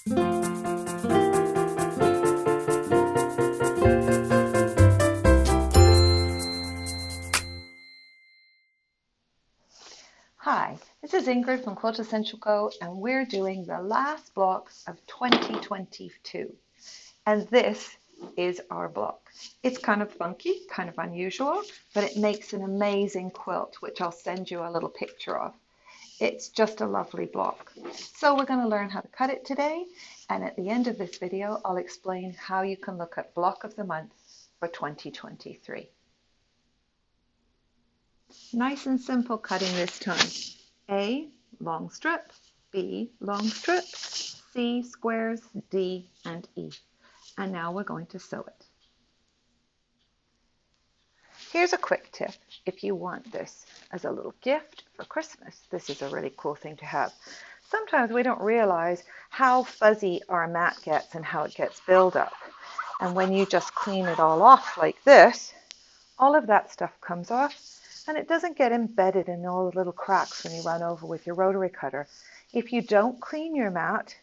Hi, this is Ingrid from Quiltessential Co, and we're doing the last block of 2022. And this is our block. It's kind of funky, kind of unusual, but it makes an amazing quilt, which I'll send you a little picture of. It's just a lovely block. So we're going to learn how to cut it today, and at the end of this video, I'll explain how you can look at block of the month for 2023. Nice and simple cutting this time. A, long strip, B, long strip, C, squares, D, and E. And now we're going to sew it. Here's a quick tip. If you want this as a little gift for Christmas, this is a really cool thing to have. Sometimes we don't realize how fuzzy our mat gets and how it gets built up. And when you just clean it all off like this, all of that stuff comes off. And it doesn't get embedded in all the little cracks when you run over with your rotary cutter. If you don't clean your mat,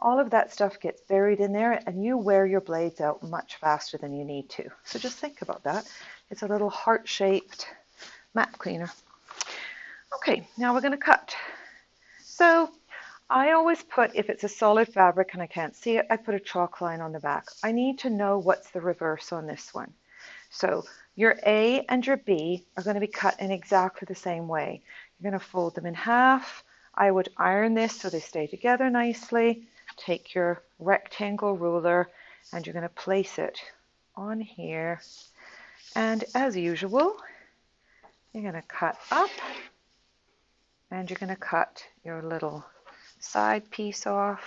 all of that stuff gets buried in there and you wear your blades out much faster than you need to. So just think about that. It's a little heart-shaped mat cleaner. Okay, now we're going to cut. So I always put, if it's a solid fabric and I can't see it, I put a chalk line on the back. I need to know what's the reverse on this one. So your A and your B are going to be cut in exactly the same way. You're going to fold them in half. I would iron this so they stay together nicely. Take your rectangle ruler and you're going to place it on here. And as usual, you're going to cut up and you're going to cut your little side piece off.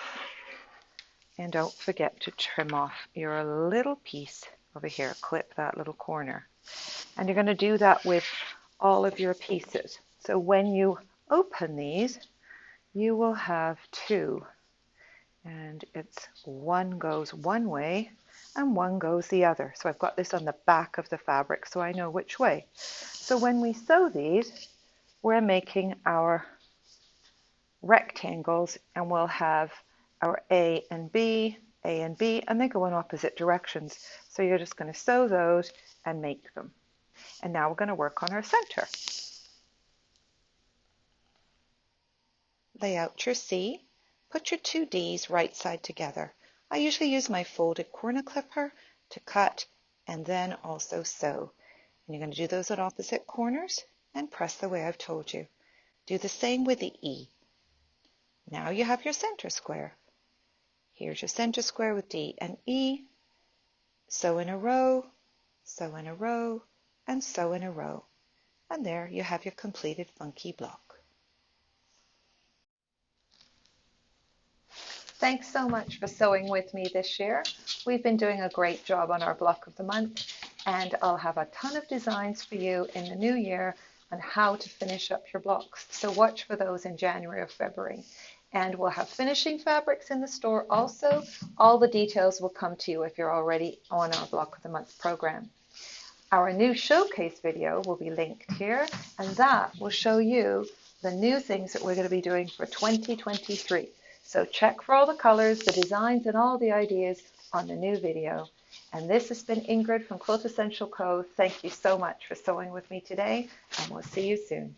And don't forget to trim off your little piece over here. Clip that little corner. And you're going to do that with all of your pieces. So when you open these, you will have two. And it's one goes one way and one goes the other. So I've got this on the back of the fabric so I know which way. So when we sew these, we're making our rectangles and we'll have our A and B, and they go in opposite directions. So you're just going to sew those and make them. And now we're going to work on our center. Lay out your C. Put your two D's right side together. I usually use my folded corner clipper to cut and then also sew. And you're going to do those at opposite corners and press the way I've told you. Do the same with the E. Now you have your center square. Here's your center square with D and E. Sew in a row, sew in a row, and sew in a row. And there you have your completed funky block. Thanks so much for sewing with me this year. We've been doing a great job on our block of the month, and I'll have a ton of designs for you in the new year on how to finish up your blocks. So watch for those in January or February. And we'll have finishing fabrics in the store also. All the details will come to you if you're already on our block of the month program. Our new showcase video will be linked here, and that will show you the new things that we're going to be doing for 2023. So check for all the colors, the designs, and all the ideas on the new video. And this has been Ingrid from Quiltessential Co. Thank you so much for sewing with me today, and we'll see you soon.